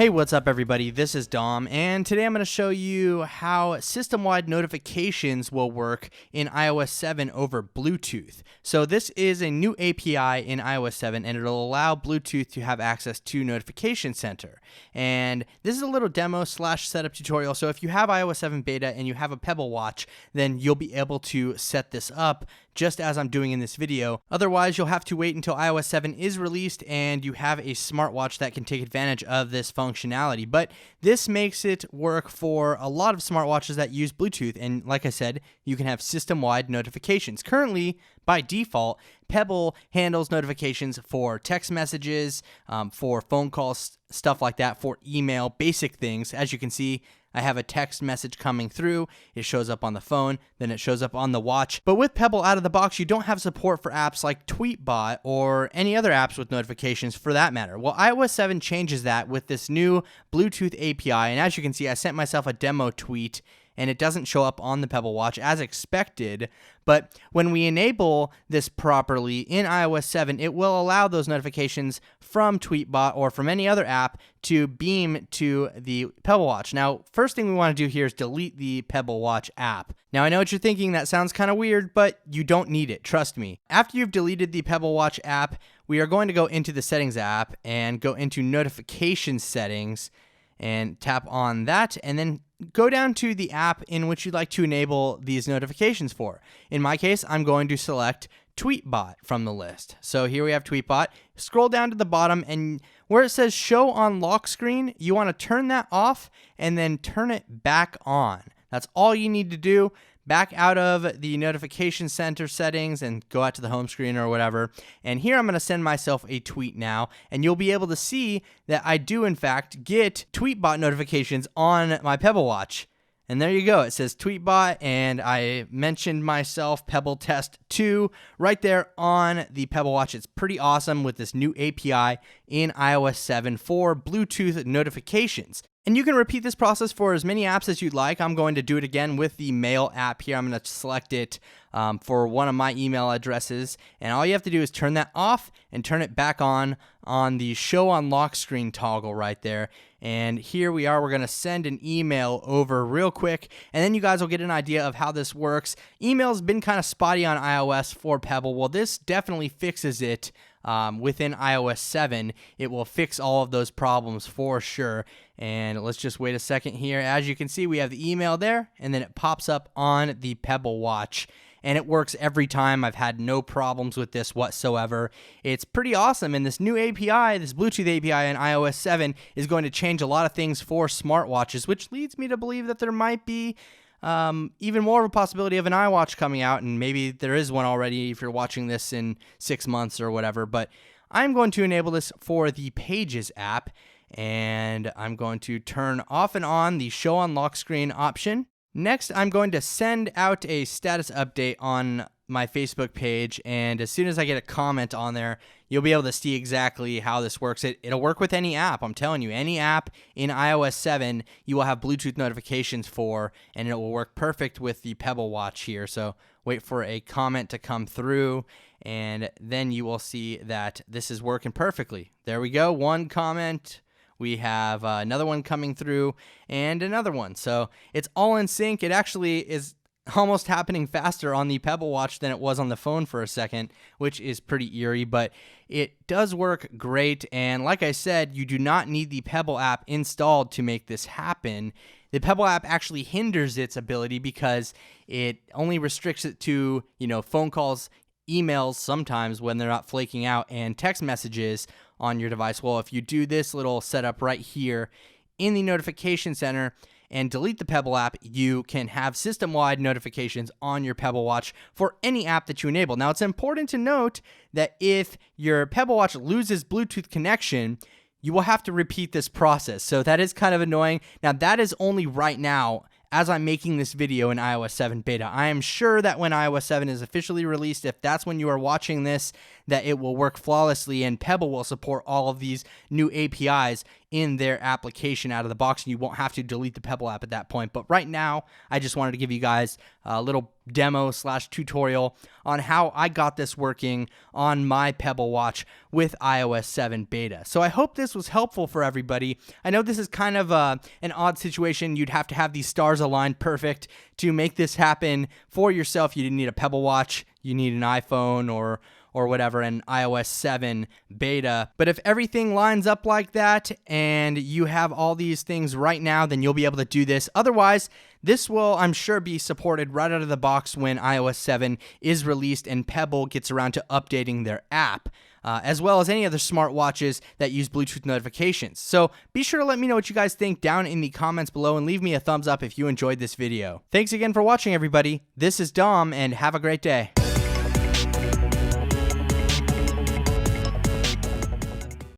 Hey, what's up everybody? This is Dom, and today I'm going to show you how system-wide notifications will work in iOS 7 over Bluetooth. So this is a new API in iOS 7, and it'll allow Bluetooth to have access to Notification Center. And this is a little demo slash setup tutorial, so if you have iOS 7 beta and you have a Pebble watch, then you'll be able to set this up just as I'm doing in this video. Otherwise, you'll have to wait until iOS 7 is released and you have a smartwatch that can take advantage of this functionality. But this makes it work for a lot of smartwatches that use Bluetooth, and like I said, you can have system-wide notifications. Currently, by default, Pebble handles notifications for text messages, for phone calls, stuff like that, for email, basic things. As you can see, I have a text message coming through, it shows up on the phone, then it shows up on the watch. But with Pebble out of the box, you don't have support for apps like Tweetbot or any other apps with notifications for that matter. Well, iOS 7 changes that with this new Bluetooth API, and as you can see, I sent myself a demo tweet and it doesn't show up on the Pebble watch as expected. But when we enable this properly in iOS 7, it will allow those notifications from Tweetbot or from any other app to beam to the Pebble watch. Now, first thing we want to do here is delete the Pebble watch app. Now, I know what you're thinking, that sounds kind of weird, but you don't need it, trust me. After you've deleted the Pebble watch app, we are going to go into the settings app and go into notification settings and tap on that, and then go down to the app in which you'd like to enable these notifications for. In my case, I'm going to select Tweetbot from the list. So here we have Tweetbot. Scroll down to the bottom, and where it says show on lock screen, you want to turn that off and then turn it back on. That's all you need to do. Back out of the notification center settings and go out to the home screen or whatever. And here I'm going to send myself a tweet now, and you'll be able to see that I do in fact get Tweetbot notifications on my Pebble watch. And there you go, it says Tweetbot, and I mentioned myself Pebble Test 2 right there on the Pebble watch. It's pretty awesome with this new API in iOS 7 for Bluetooth notifications. And you can repeat this process for as many apps as you'd like. I'm going to do it again with the Mail app here. I'm going to select it for one of my email addresses. And all you have to do is turn that off and turn it back on the Show on Lock Screen toggle right there. And here we are. We're going to send an email over real quick, and then you guys will get an idea of how this works. Email's been kind of spotty on iOS for Pebble. Well, this definitely fixes it. Within iOS 7, it will fix all of those problems for sure. And let's just wait a second here. As you can see, we have the email there, and then it pops up on the Pebble watch. And it works every time. I've had no problems with this whatsoever. It's pretty awesome. And this new API, this Bluetooth API in iOS 7, is going to change a lot of things for smartwatches, which leads me to believe that there might be even more of a possibility of an iWatch coming out, and maybe there is one already if you're watching this in 6 months or whatever. But I'm going to enable this for the Pages app, and I'm going to turn off and on the Show on Lock Screen option. Next, I'm going to send out a status update on my Facebook page, and as soon as I get a comment on there, you'll be able to see exactly how this works. It'll work with any app. I'm telling you, any app in iOS 7 you will have Bluetooth notifications for, and it will work perfect with the Pebble watch here. So wait for a comment to come through, and then you will see that this is working perfectly. There we go, one comment. We have another one coming through and another one. So it's all in sync. It actually is almost happening faster on the Pebble watch than it was on the phone for a second, which is pretty eerie, but it does work great. And like I said, you do not need the Pebble app installed to make this happen. The Pebble app actually hinders its ability because it only restricts it to, phone calls, emails sometimes when they're not flaking out, and text messages on your device. Well, if you do this little setup right here in the notification center and delete the Pebble app, you can have system-wide notifications on your Pebble watch for any app that you enable. Now, it's important to note that if your Pebble watch loses Bluetooth connection, you will have to repeat this process. So that is kind of annoying. Now, that is only right now as I'm making this video in iOS 7 beta. I am sure that when iOS 7 is officially released, if that's when you are watching this, that it will work flawlessly and Pebble will support all of these new APIs in their application out of the box, and you won't have to delete the Pebble app at that point. But right now, I just wanted to give you guys a little demo / tutorial on how I got this working on my Pebble watch with iOS 7 beta. So I hope this was helpful for everybody. I know this is kind of an odd situation. You'd have to have these stars aligned perfect to make this happen for yourself. You didn't need a Pebble watch. You need an iPhone or whatever, an iOS 7 beta. But if everything lines up like that and you have all these things right now, then you'll be able to do this. Otherwise, this will, I'm sure, be supported right out of the box when iOS 7 is released and Pebble gets around to updating their app, as well as any other smartwatches that use Bluetooth notifications. So be sure to let me know what you guys think down in the comments below, and leave me a thumbs up if you enjoyed this video. Thanks again for watching, everybody. This is Dom, and have a great day.